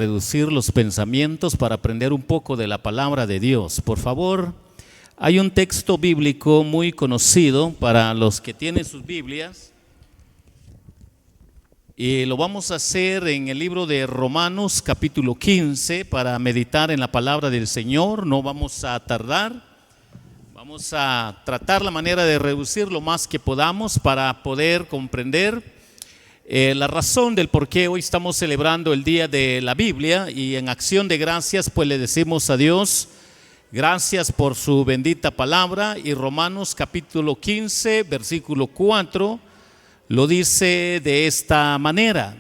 reducir los pensamientos para aprender un poco de la palabra de Dios. Por favor, hay un texto bíblico muy conocido para los que tienen sus Biblias y lo vamos a hacer en el libro de Romanos capítulo 15 para meditar en la palabra del Señor. No vamos a tardar, vamos a tratar la manera de reducir lo más que podamos para poder comprender la razón del por qué hoy estamos celebrando el Día de la Biblia, y en acción de gracias pues le decimos a Dios gracias por su bendita palabra. Y Romanos capítulo 15 versículo 4 lo dice de esta manera: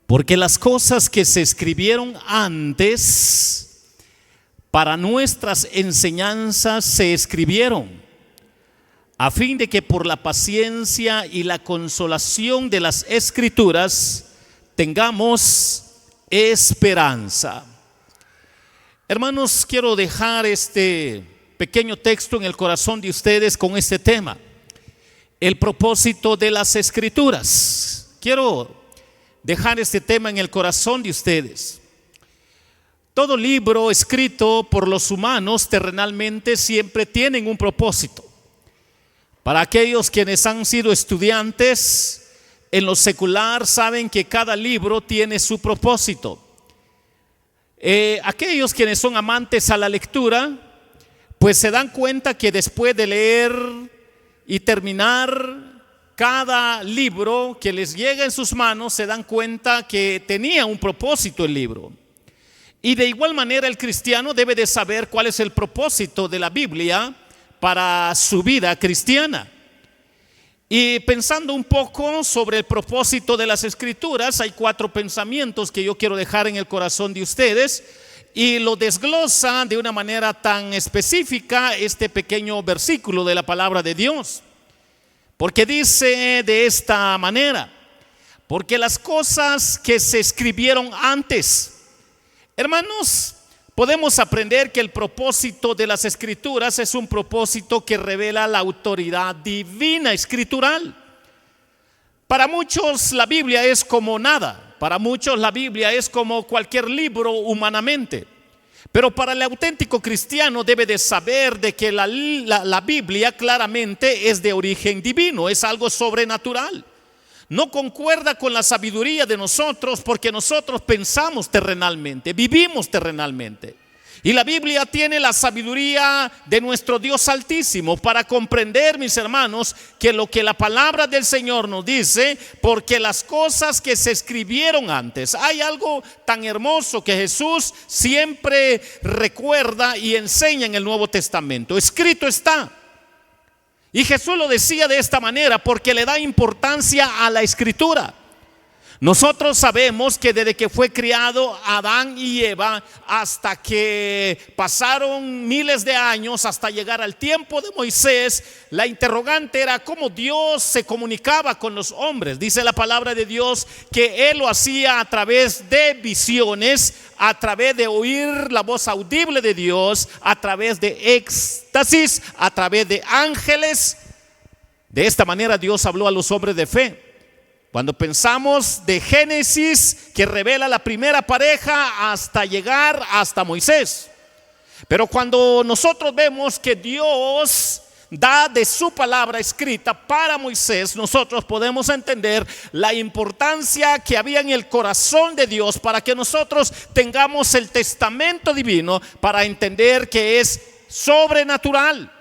porque las cosas que se escribieron antes para nuestras enseñanzas se escribieron a fin de que por la paciencia y la consolación de las Escrituras tengamos esperanza. Hermanos, quiero dejar este pequeño texto en el corazón de ustedes con este tema: el propósito de las Escrituras. Quiero dejar este tema en el corazón de ustedes. Todo libro escrito por los humanos terrenalmente siempre tienen un propósito. Para aquellos quienes han sido estudiantes en lo secular, saben que cada libro tiene su propósito. Aquellos quienes son amantes a la lectura, pues se dan cuenta que después de leer y terminar cada libro que les llega en sus manos, se dan cuenta que tenía un propósito el libro. Y de igual manera el cristiano debe de saber cuál es el propósito de la Biblia para su vida cristiana. Y pensando un poco sobre el propósito de las Escrituras, hay 4 pensamientos que yo quiero dejar en el corazón de ustedes, y lo desglosa de una manera tan específica este pequeño versículo de la palabra de Dios, porque dice de esta manera: porque las cosas que se escribieron antes. Hermanos, podemos aprender que el propósito de las Escrituras es un propósito que revela la autoridad divina escritural. Para muchos la Biblia es como nada, para muchos la Biblia es como cualquier libro humanamente. Pero para el auténtico cristiano debe de saber de que la Biblia claramente es de origen divino, es algo sobrenatural. No concuerda con la sabiduría de nosotros, porque nosotros pensamos terrenalmente, vivimos terrenalmente. Y la Biblia tiene la sabiduría de nuestro Dios Altísimo para comprender, mis hermanos, que lo que la palabra del Señor nos dice, porque las cosas que se escribieron antes. Hay algo tan hermoso que Jesús siempre recuerda y enseña en el Nuevo Testamento: escrito está. Y Jesús lo decía de esta manera porque le da importancia a la Escritura. Nosotros sabemos que desde que fue criado Adán y Eva hasta que pasaron miles de años hasta llegar al tiempo de Moisés, la interrogante era cómo Dios se comunicaba con los hombres. Dice la palabra de Dios que Él lo hacía a través de visiones, a través de oír la voz audible de Dios, a través de éxtasis, a través de ángeles. De esta manera Dios habló a los hombres de fe. Cuando pensamos de Génesis, que revela la primera pareja, hasta llegar hasta Moisés. Pero cuando nosotros vemos que Dios da de su palabra escrita para Moisés, nosotros podemos entender la importancia que había en el corazón de Dios para que nosotros tengamos el testamento divino, para entender que es sobrenatural.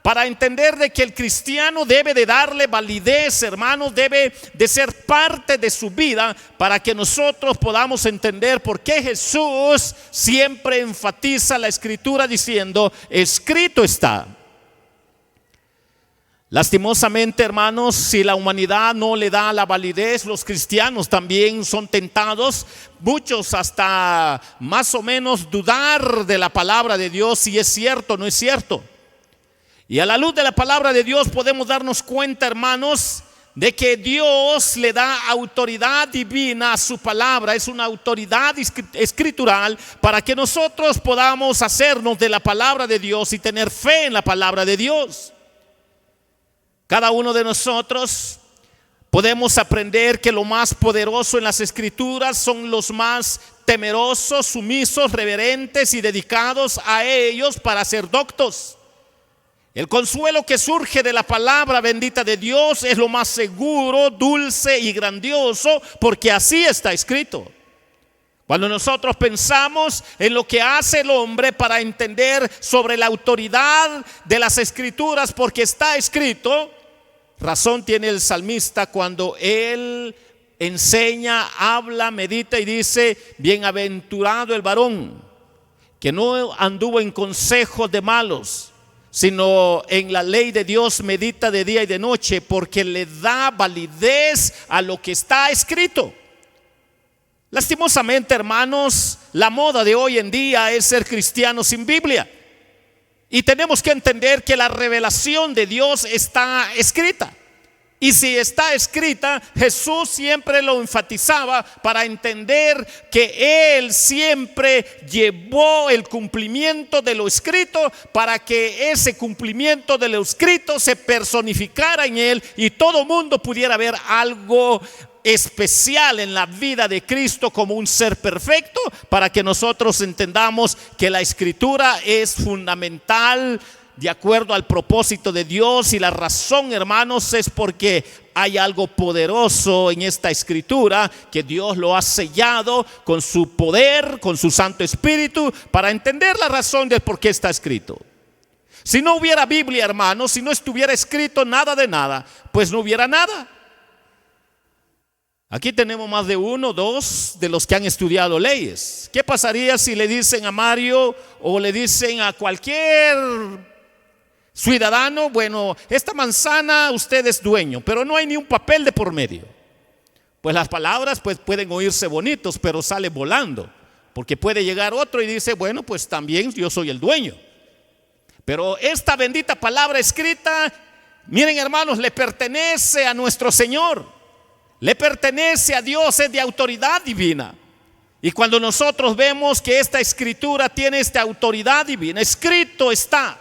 Para entender de que el cristiano debe de darle validez, hermanos, debe de ser parte de su vida, para que nosotros podamos entender por qué Jesús siempre enfatiza la Escritura diciendo: escrito está. Lastimosamente, hermanos, si la humanidad no le da la validez, los cristianos también son tentados, muchos hasta más o menos dudar de la palabra de Dios, si es cierto o no es cierto. Y a la luz de la palabra de Dios podemos darnos cuenta, hermanos, de que Dios le da autoridad divina a su palabra. Es una autoridad escritural para que nosotros podamos hacernos de la palabra de Dios y tener fe en la palabra de Dios. Cada uno de nosotros Podemos aprender que lo más poderoso en las Escrituras son los más temerosos, sumisos, reverentes y dedicados a ellos para ser doctos. El consuelo que surge de la palabra bendita de Dios es lo más seguro, dulce y grandioso, porque así está escrito. Cuando nosotros pensamos en lo que hace el hombre para entender sobre la autoridad de las Escrituras, porque está escrito, razón tiene el salmista cuando él enseña, habla, medita y dice: bienaventurado el varón que no anduvo en consejos de malos, sino en la ley de Dios medita de día y de noche, porque le da validez a lo que está escrito. Lastimosamente, hermanos, la moda de hoy en día es ser cristiano sin Biblia. Y tenemos que entender que la revelación de Dios está escrita. Y si está escrita, Jesús siempre lo enfatizaba para entender que Él siempre llevó el cumplimiento de lo escrito, para que ese cumplimiento de lo escrito se personificara en Él y todo mundo pudiera ver algo especial en la vida de Cristo como un ser perfecto, para que nosotros entendamos que la Escritura es fundamental de acuerdo al propósito de Dios. Y la razón, hermanos, es porque hay algo poderoso en esta Escritura, que Dios lo ha sellado con su poder, con su Santo Espíritu, para entender la razón del por qué está escrito. Si no hubiera Biblia, hermanos, si no estuviera escrito nada de nada, pues no hubiera nada. Aquí tenemos más de uno, dos de los que han estudiado leyes. ¿Qué pasaría si le dicen a Mario o le dicen a cualquier ciudadano: bueno, esta manzana usted es dueño, pero no hay ni un papel de por medio? Pues las palabras pues pueden oírse bonitos, pero sale volando, porque puede llegar otro y dice: bueno, pues también yo soy el dueño. Pero esta bendita palabra escrita, miren, hermanos, le pertenece a nuestro Señor, le pertenece a Dios, es de autoridad divina. Y cuando nosotros vemos que esta Escritura tiene esta autoridad divina, escrito está.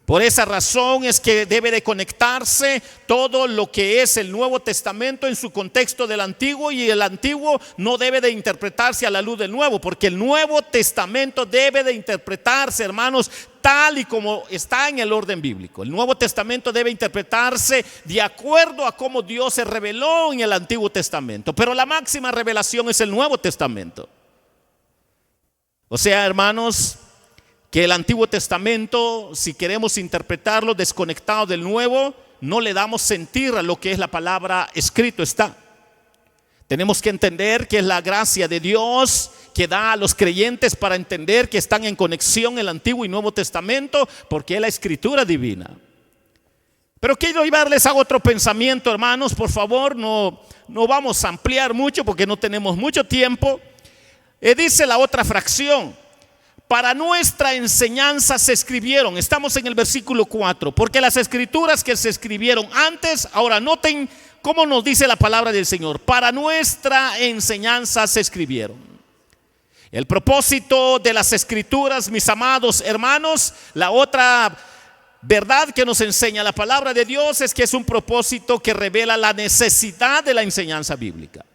Por esa razón es que debe de conectarse todo lo que es el Nuevo Testamento en su contexto del Antiguo, y el Antiguo no debe de interpretarse a la luz del Nuevo, porque el Nuevo Testamento debe de interpretarse, hermanos, tal y como está en el orden bíblico. El Nuevo Testamento debe interpretarse de acuerdo a cómo Dios se reveló en el Antiguo Testamento, pero la máxima revelación es el Nuevo Testamento. O sea, hermanos, que el Antiguo Testamento, si queremos interpretarlo desconectado del Nuevo, no le damos sentido a lo que es la palabra escrito está. Tenemos que entender que es la gracia de Dios que da a los creyentes para entender que están en conexión el Antiguo y Nuevo Testamento, porque es la Escritura divina. Pero quiero llevarles a otro pensamiento, hermanos. Por favor, no vamos a ampliar mucho porque no tenemos mucho tiempo. Dice la otra fracción: para nuestra enseñanza se escribieron. Estamos en el versículo 4. Porque las escrituras que se escribieron antes, ahora noten cómo nos dice la palabra del Señor: para nuestra enseñanza se escribieron. El propósito de las escrituras, mis amados hermanos, la otra verdad que nos enseña la palabra de Dios es que es un propósito que revela la necesidad de la enseñanza bíblica.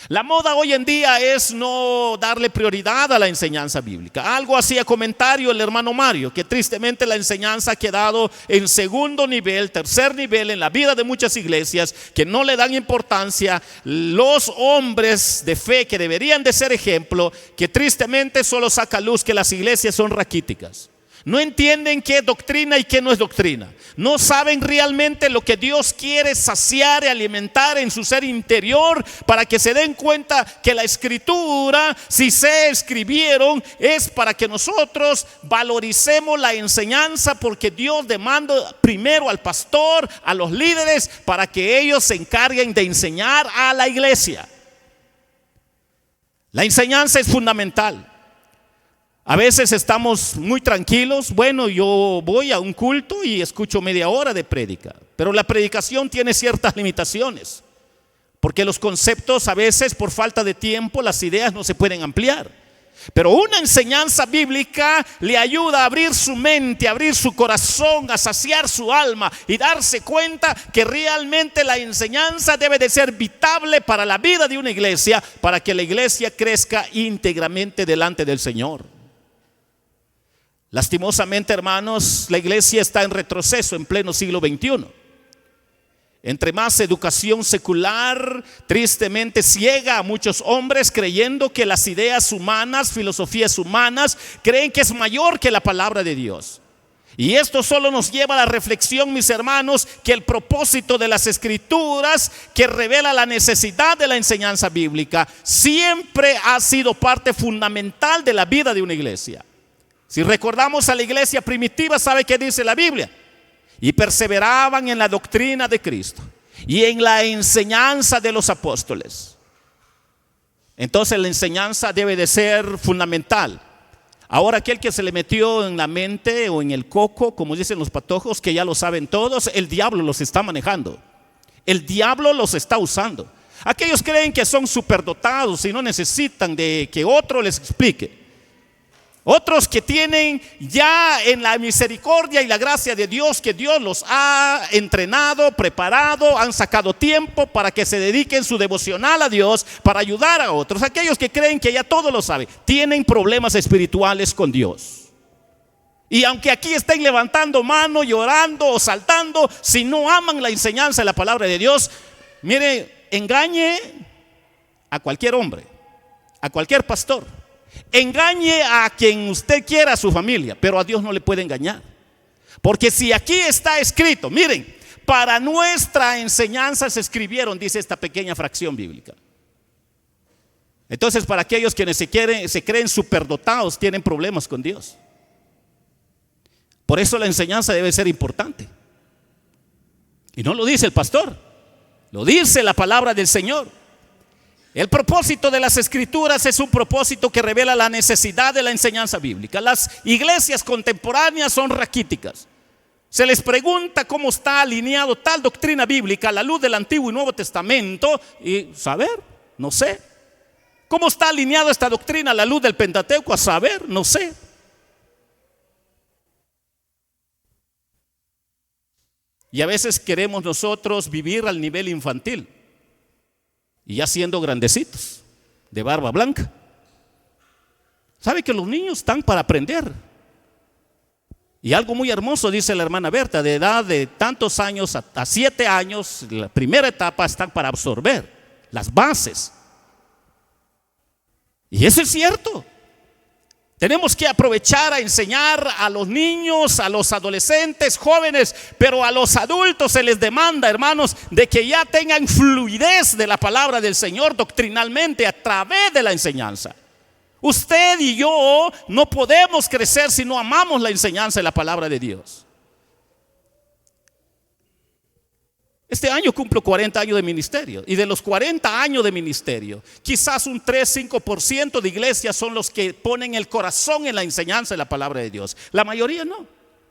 La moda hoy en día es no darle prioridad a la enseñanza bíblica. Algo hacía comentario el hermano Mario, que tristemente la enseñanza ha quedado en segundo nivel, tercer nivel en la vida de muchas iglesias, que no le dan importancia. Los hombres de fe que deberían de ser ejemplo, que tristemente solo saca luz que las iglesias son raquíticas. No entienden qué es doctrina y qué no es doctrina. No saben realmente lo que Dios quiere saciar y alimentar en su ser interior, para que se den cuenta que la Escritura, si se escribieron, es para que nosotros valoricemos la enseñanza, porque Dios demanda primero al pastor, a los líderes, para que ellos se encarguen de enseñar a la iglesia. La enseñanza es fundamental. A veces estamos muy tranquilos. Bueno, yo voy a un culto y escucho media hora de prédica, pero la predicación tiene ciertas limitaciones, porque los conceptos a veces, por falta de tiempo, las ideas no se pueden ampliar. Pero una enseñanza bíblica le ayuda a abrir su mente, a abrir su corazón, a saciar su alma y darse cuenta que realmente la enseñanza debe de ser vitable para la vida de una iglesia, para que la iglesia crezca íntegramente delante del Señor. Lastimosamente, hermanos, la iglesia está en retroceso en pleno siglo XXI. Entre más educación secular, tristemente ciega a muchos hombres, creyendo que las ideas humanas, filosofías humanas, creen que es mayor que la palabra de Dios. Y esto solo nos lleva a la reflexión, mis hermanos, que el propósito de las Escrituras, que revela la necesidad de la enseñanza bíblica, siempre ha sido parte fundamental de la vida de una iglesia. Si recordamos a la iglesia primitiva, ¿sabe qué dice la Biblia? Y perseveraban en la doctrina de Cristo y en la enseñanza de los apóstoles. Entonces la enseñanza debe de ser fundamental. Ahora aquel que se le metió en la mente o en el coco, como dicen los patojos, que ya lo saben todos, el diablo los está manejando. El diablo los está usando. Aquellos creen que son superdotados y no necesitan de que otro les explique. Otros que tienen ya en la misericordia y la gracia de Dios, que Dios los ha entrenado, preparado, han sacado tiempo para que se dediquen su devocional a Dios, para ayudar a otros. Aquellos que creen que ya todo lo saben, tienen problemas espirituales con Dios. Y aunque aquí estén levantando mano, llorando o saltando, si no aman la enseñanza de la palabra de Dios, mire, engañe a cualquier hombre, a cualquier pastor. Engañe a quien usted quiera, a su familia, pero a Dios no le puede engañar. Porque si aquí está escrito, miren, para nuestra enseñanza se escribieron, dice esta pequeña fracción bíblica. Entonces, para aquellos quienes se creen superdotados, tienen problemas con Dios. Por eso la enseñanza debe ser importante. Y no lo dice el pastor, lo dice la palabra del Señor. El propósito de las Escrituras es un propósito que revela la necesidad de la enseñanza bíblica. Las iglesias contemporáneas son raquíticas. Se les pregunta cómo está alineado tal doctrina bíblica a la luz del Antiguo y Nuevo Testamento y saber, no sé. ¿Cómo está alineado esta doctrina a la luz del Pentateuco? A saber, no sé. Y a veces queremos nosotros vivir al nivel infantil. Y ya siendo grandecitos, de barba blanca. ¿Sabe que los niños están para aprender? Y algo muy hermoso dice la hermana Berta, de edad de tantos años a 7 años, la primera etapa están para absorber las bases. Y eso es cierto. Tenemos que aprovechar a enseñar a los niños, a los adolescentes, jóvenes, pero a los adultos se les demanda, hermanos, de que ya tengan fluidez de la palabra del Señor doctrinalmente a través de la enseñanza. Usted y yo no podemos crecer si no amamos la enseñanza de la palabra de Dios. Este año cumplo 40 años de ministerio, y de los 40 años de ministerio, quizás un 3-5% de iglesias son los que ponen el corazón en la enseñanza de la palabra de Dios. La mayoría no.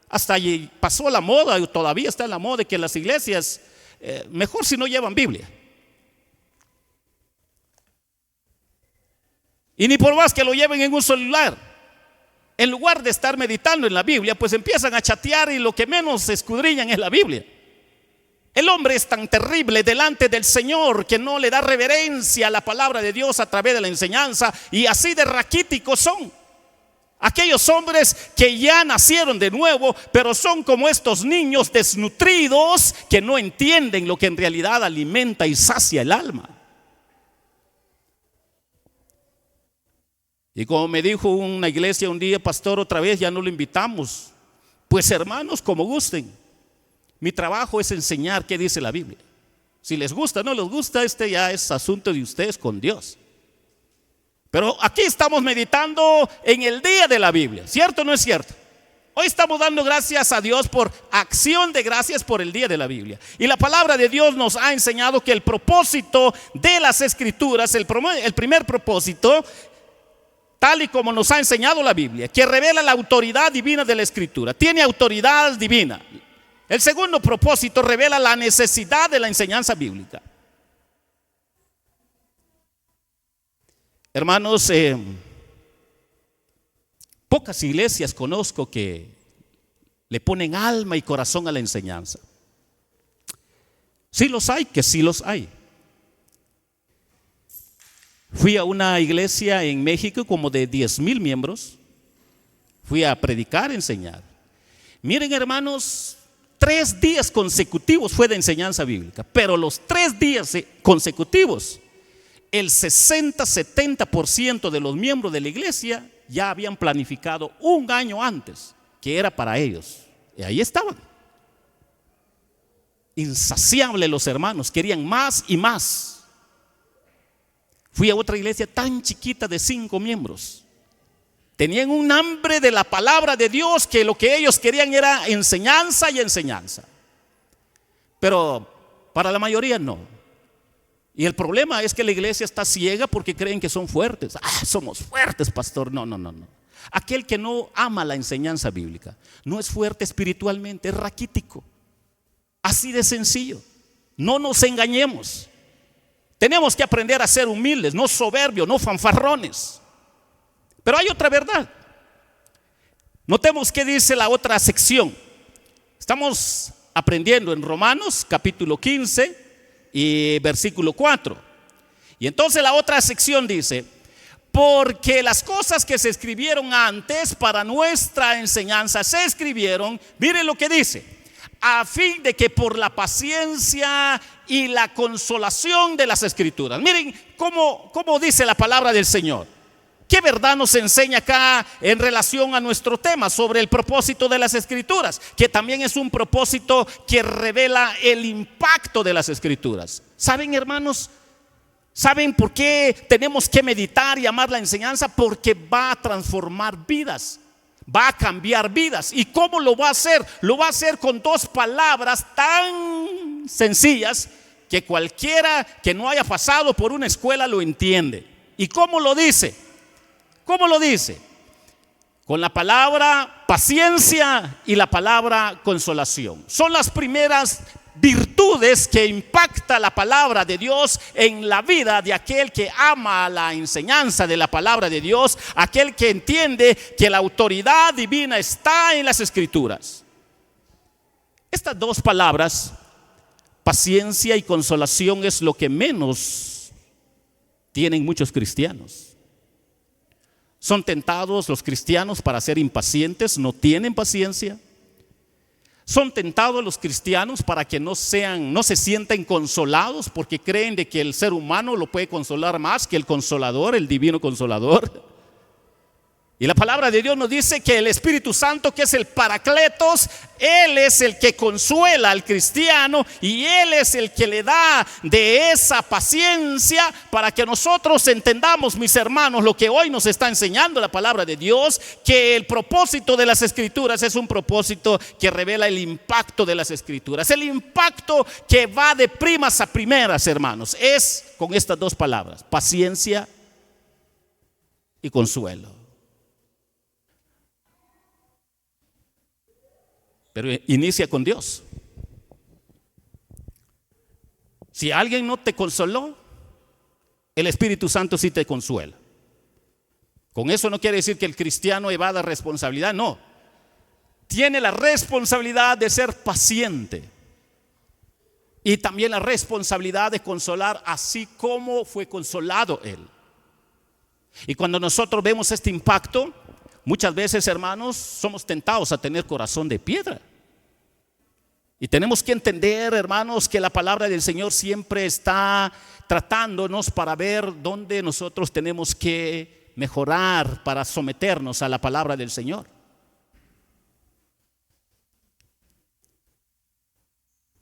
Hasta allí pasó la moda, y todavía está en la moda, de que las iglesias mejor si no llevan Biblia. Y ni por más que lo lleven en un celular, en lugar de estar meditando en la Biblia, pues empiezan a chatear y lo que menos escudriñan es la Biblia. El hombre es tan terrible delante del Señor que no le da reverencia a la palabra de Dios a través de la enseñanza, y así de raquíticos son aquellos hombres que ya nacieron de nuevo, pero son como estos niños desnutridos que no entienden lo que en realidad alimenta y sacia el alma. Y como me dijo una iglesia un día, pastor, otra vez ya no lo invitamos. Pues hermanos, como gusten. Mi trabajo es enseñar qué dice la Biblia. Si les gusta o no les gusta, ya es asunto de ustedes con Dios. Pero aquí estamos meditando en el día de la Biblia, ¿cierto o no es cierto? Hoy estamos dando gracias a Dios por acción de gracias por el día de la Biblia. Y la palabra de Dios nos ha enseñado que el propósito de las Escrituras, el primer propósito, tal y como nos ha enseñado la Biblia, que revela la autoridad divina de la Escritura, tiene autoridad divina. El segundo propósito revela la necesidad de la enseñanza bíblica. Hermanos, Pocas iglesias conozco que le ponen alma y corazón a la enseñanza. Sí los hay, que sí los hay. Fui a una iglesia en México como de 10,000 miembros. Fui a predicar, enseñar. Miren, hermanos, 3 días consecutivos fue de enseñanza bíblica, pero los 3 días consecutivos, el 60-70% de los miembros de la iglesia ya habían planificado un año antes que era para ellos. Y ahí estaban. Insaciables los hermanos, querían más y más. Fui a otra iglesia tan chiquita de 5 miembros. Tenían un hambre de la palabra de Dios que lo que ellos querían era enseñanza y enseñanza. Pero para la mayoría no. Y el problema es que la iglesia está ciega porque creen que son fuertes. Somos fuertes, pastor. No. Aquel que no ama la enseñanza bíblica no es fuerte espiritualmente, es raquítico. Así de sencillo. No nos engañemos. Tenemos que aprender a ser humildes, no soberbios, no fanfarrones. Pero hay otra verdad. Notemos qué dice la otra sección. Estamos aprendiendo en Romanos capítulo 15 y versículo 4. Y entonces la otra sección dice: porque las cosas que se escribieron antes para nuestra enseñanza se escribieron, miren lo que dice, a fin de que por la paciencia y la consolación de las escrituras. Miren cómo dice la palabra del Señor. ¿Qué verdad nos enseña acá en relación a nuestro tema sobre el propósito de las escrituras? Que también es un propósito que revela el impacto de las escrituras. ¿Saben, hermanos? ¿Saben por qué tenemos que meditar y amar la enseñanza? Porque va a transformar vidas, va a cambiar vidas. ¿Y cómo lo va a hacer? Lo va a hacer con 2 palabras tan sencillas que cualquiera que no haya pasado por una escuela lo entiende. ¿Y cómo lo dice? ¿Cómo lo dice? Con la palabra paciencia y la palabra consolación. Son las primeras virtudes que impacta la palabra de Dios en la vida de aquel que ama la enseñanza de la palabra de Dios, aquel que entiende que la autoridad divina está en las escrituras. Estas 2 palabras, paciencia y consolación, es lo que menos tienen muchos cristianos. Son tentados los cristianos para ser impacientes, no tienen paciencia. Son tentados los cristianos para que no se sientan consolados, porque creen de que el ser humano lo puede consolar más que el consolador, el divino consolador. Y la palabra de Dios nos dice que el Espíritu Santo, que es el Paracletos, Él es el que consuela al cristiano y Él es el que le da de esa paciencia para que nosotros entendamos, mis hermanos, lo que hoy nos está enseñando la palabra de Dios, que el propósito de las escrituras es un propósito que revela el impacto de las escrituras. El impacto que va de primas a primeras, hermanos, es con estas 2 palabras, paciencia y consuelo. Pero inicia con Dios. Si alguien no te consoló, el Espíritu Santo sí te consuela. Con eso no quiere decir que el cristiano evada responsabilidad, no. Tiene la responsabilidad de ser paciente y también la responsabilidad de consolar así como fue consolado él. Y cuando nosotros vemos este impacto, muchas veces, hermanos, somos tentados a tener corazón de piedra. Y tenemos que entender, hermanos, que la palabra del Señor siempre está tratándonos para ver dónde nosotros tenemos que mejorar para someternos a la palabra del Señor.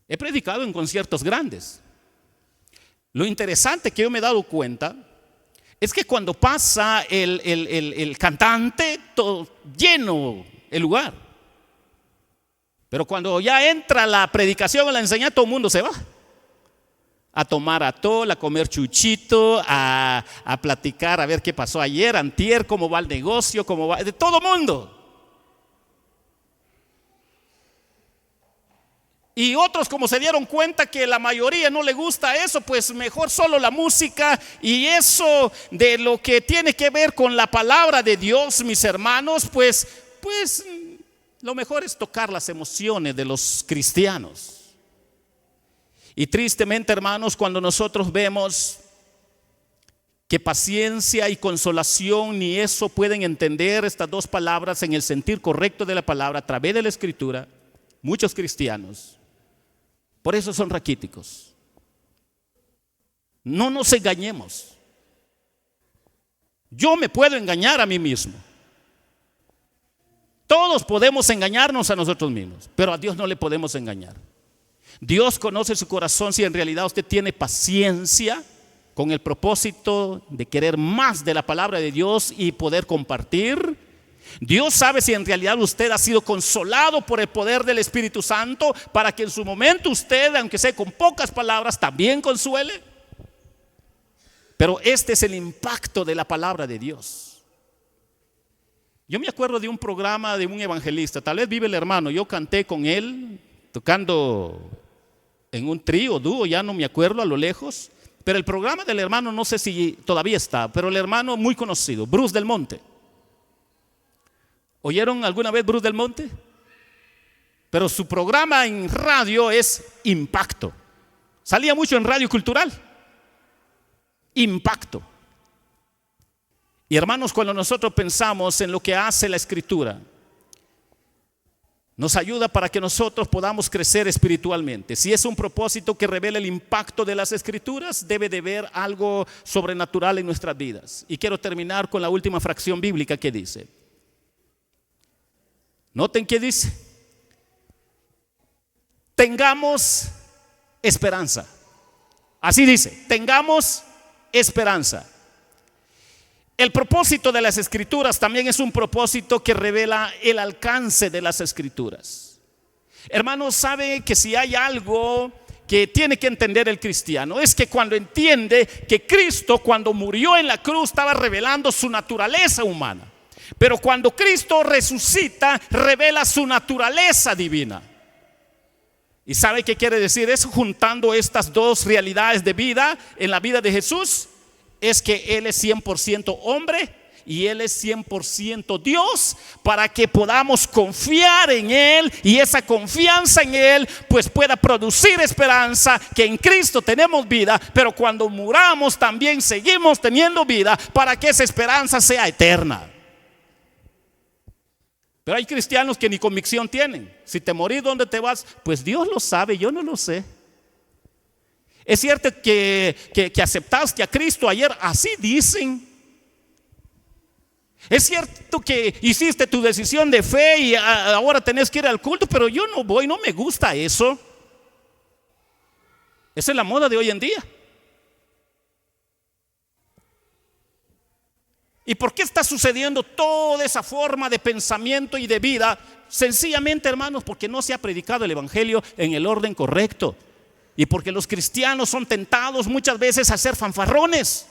He predicado en conciertos grandes. Lo interesante que yo me he dado cuenta es que cuando pasa el cantante, todo lleno el lugar. Pero cuando ya entra la predicación o la enseñanza, todo el mundo se va a tomar atol, a comer chuchito, a platicar, a ver qué pasó ayer, antier, cómo va el negocio, cómo va, de todo mundo. Y otros, como se dieron cuenta que la mayoría no le gusta eso, pues mejor solo la música. Y eso de lo que tiene que ver con la palabra de Dios, mis hermanos, pues lo mejor es tocar las emociones de los cristianos. Y tristemente, hermanos, cuando nosotros vemos que paciencia y consolación ni eso pueden entender estas dos palabras en el sentir correcto de la palabra a través de la Escritura, muchos cristianos por eso son raquíticos. No nos engañemos. Yo me puedo engañar a mí mismo. Todos podemos engañarnos a nosotros mismos, pero a Dios no le podemos engañar. Dios conoce su corazón. Si en realidad usted tiene paciencia con el propósito de querer más de la palabra de Dios y poder compartir, Dios sabe si en realidad usted ha sido consolado por el poder del Espíritu Santo para que en su momento usted, aunque sea con pocas palabras, también consuele. Pero este es el impacto de la palabra de Dios. Yo me acuerdo de un programa de un evangelista, tal vez vive el hermano, yo canté con él tocando en un trío, dúo, ya no me acuerdo, a lo lejos. Pero el programa del hermano no sé si todavía está, pero el hermano muy conocido, Bruce Del Monte. ¿Oyeron alguna vez Bruce Del Monte? Pero su programa en radio es Impacto. Salía mucho en Radio Cultural. Impacto. Y hermanos, cuando nosotros pensamos en lo que hace la Escritura, nos ayuda para que nosotros podamos crecer espiritualmente. Si es un propósito que revela el impacto de las Escrituras, debe de ver algo sobrenatural en nuestras vidas. Y quiero terminar con la última fracción bíblica que dice. Noten que dice: tengamos esperanza. Así dice, tengamos esperanza. El propósito de las Escrituras también es un propósito que revela el alcance de las Escrituras. Hermanos, sabe que si hay algo que tiene que entender el cristiano, es que cuando entiende que Cristo, cuando murió en la cruz, estaba revelando su naturaleza humana. Pero cuando Cristo resucita, revela su naturaleza divina. ¿Y sabe qué quiere decir eso? Juntando estas dos realidades de vida en la vida de Jesús, es que Él es 100% hombre y Él es 100% Dios, para que podamos confiar en Él, y esa confianza en Él pues pueda producir esperanza, que en Cristo tenemos vida, pero cuando muramos también seguimos teniendo vida, para que esa esperanza sea eterna. Pero hay cristianos que ni convicción tienen. Si te morís, ¿dónde te vas? Pues Dios lo sabe, yo no lo sé. Es cierto que aceptaste a Cristo ayer, así dicen. Es cierto que hiciste tu decisión de fe y ahora tenés que ir al culto, pero yo no voy, no me gusta eso. Esa es la moda de hoy en día. ¿Y por qué está sucediendo toda esa forma de pensamiento y de vida? Sencillamente, hermanos, porque no se ha predicado el evangelio en el orden correcto. Y porque los cristianos son tentados muchas veces a ser fanfarrones.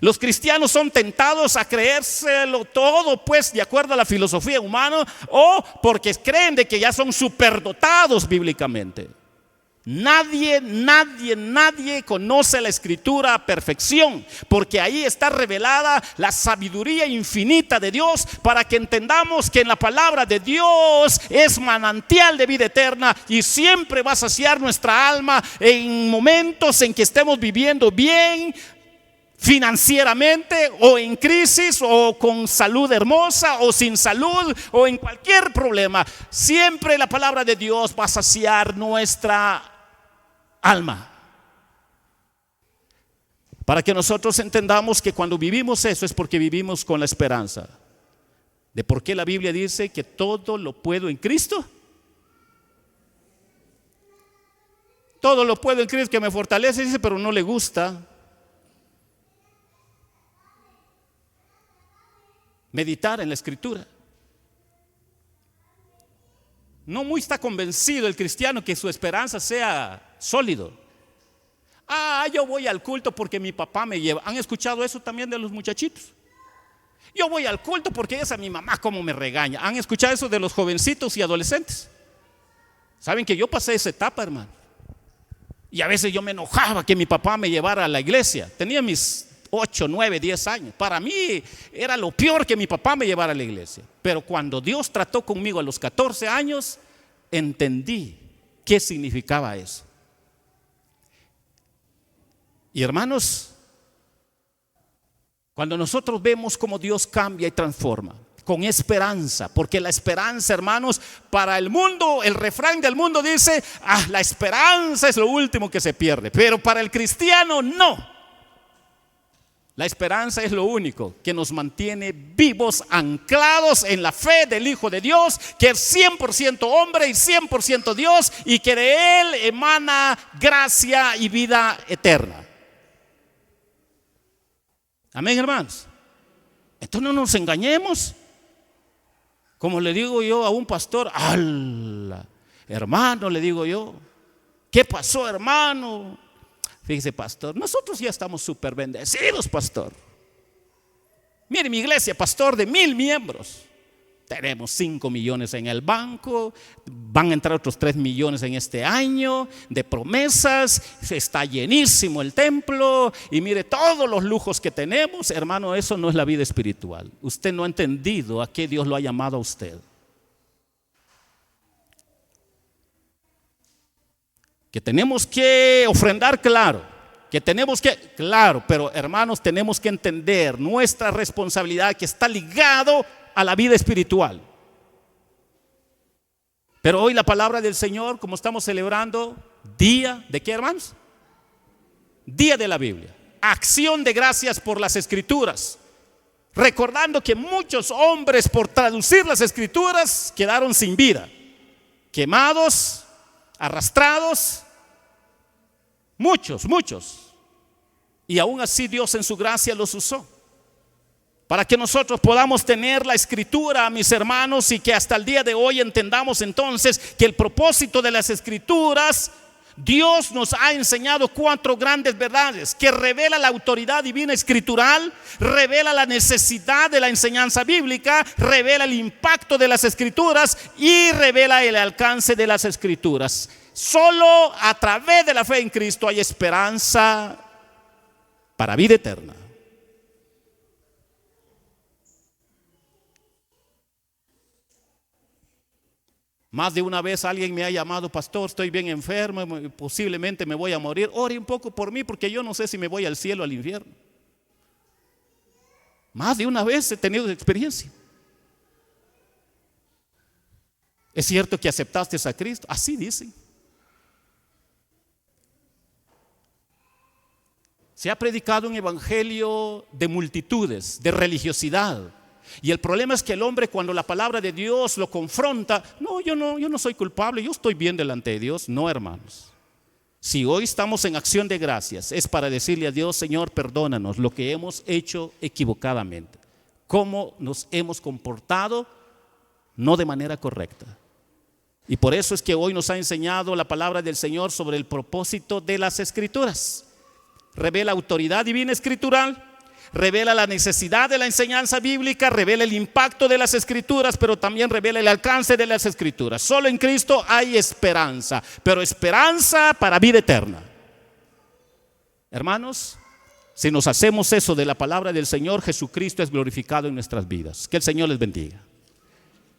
Los cristianos son tentados a creérselo todo, pues, de acuerdo a la filosofía humana, o porque creen de que ya son superdotados bíblicamente. Nadie conoce la Escritura a perfección, porque ahí está revelada la sabiduría infinita de Dios, para que entendamos que en la palabra de Dios es manantial de vida eterna y siempre va a saciar nuestra alma en momentos en que estemos viviendo bien financieramente, o en crisis, o con salud hermosa, o sin salud, o en cualquier problema. Siempre la palabra de Dios va a saciar nuestra alma, para que nosotros entendamos que cuando vivimos eso es porque vivimos con la esperanza de por qué la Biblia dice que todo lo puedo en Cristo. Todo lo puedo en Cristo que me fortalece, dice, pero no le gusta meditar en la Escritura. No muy está convencido el cristiano que su esperanza sea sólido. Yo voy al culto porque mi papá me lleva. ¿Han escuchado eso también de los muchachitos? Yo voy al culto porque es a mi mamá como me regaña. ¿Han escuchado eso de los jovencitos y adolescentes? Saben que yo pasé esa etapa, hermano. Y a veces yo me enojaba que mi papá me llevara a la iglesia. Tenía mis 8, 9, 10 años. Para mí era lo peor que mi papá me llevara a la iglesia. Pero cuando Dios trató conmigo a los 14 años, entendí qué significaba eso. Y hermanos, cuando nosotros vemos cómo Dios cambia y transforma, con esperanza, porque la esperanza, hermanos, para el mundo, el refrán del mundo dice, la esperanza es lo último que se pierde, pero para el cristiano no. La esperanza es lo único que nos mantiene vivos, anclados en la fe del Hijo de Dios, que es 100% hombre y 100% Dios, y que de Él emana gracia y vida eterna. Amén, hermanos. Entonces no nos engañemos. Como le digo yo a un pastor, hermano, le digo yo, ¿qué pasó, hermano? Fíjese, pastor, nosotros ya estamos súper bendecidos, pastor. Mire, mi iglesia, pastor, de 1000 miembros. Tenemos 5 millones en el banco, van a entrar otros 3 millones en este año de promesas, está llenísimo el templo y mire todos los lujos que tenemos. Hermano, eso no es la vida espiritual. Usted no ha entendido a qué Dios lo ha llamado a usted. Que tenemos que ofrendar, claro. Claro, pero hermanos, tenemos que entender nuestra responsabilidad que está ligado a la vida espiritual. Pero hoy la palabra del Señor, como estamos celebrando, día de ¿qué, hermanos? Día de la Biblia. Acción de gracias por las Escrituras. Recordando que muchos hombres por traducir las Escrituras quedaron sin vida, quemados, arrastrados, muchos. Y aún así Dios en su gracia los usó. Para que nosotros podamos tener la Escritura, mis hermanos, y que hasta el día de hoy entendamos entonces que el propósito de las Escrituras, Dios nos ha enseñado 4 grandes verdades que revela la autoridad divina escritural, revela la necesidad de la enseñanza bíblica, revela el impacto de las Escrituras y revela el alcance de las Escrituras. Solo a través de la fe en Cristo hay esperanza para vida eterna. Más de una vez alguien me ha llamado, pastor, estoy bien enfermo, posiblemente me voy a morir. Ore un poco por mí porque yo no sé si me voy al cielo o al infierno. Más de una vez he tenido experiencia. ¿Es cierto que aceptaste a Cristo? Así dicen. Se ha predicado un evangelio de multitudes, de religiosidad. Y el problema es que el hombre, cuando la palabra de Dios lo confronta, yo no soy culpable, yo estoy bien delante de Dios. No, hermanos. Si hoy estamos en acción de gracias, es para decirle a Dios, Señor, perdónanos lo que hemos hecho equivocadamente, cómo nos hemos comportado no de manera correcta. Y por eso es que hoy nos ha enseñado la palabra del Señor sobre el propósito de las Escrituras. Revela autoridad divina escritural, revela la necesidad de la enseñanza bíblica, revela el impacto de las Escrituras, pero también revela el alcance de las Escrituras. Solo en Cristo hay esperanza, pero esperanza para vida eterna. Hermanos, si nos hacemos eso de la palabra del Señor, Jesucristo es glorificado en nuestras vidas. Que el Señor les bendiga.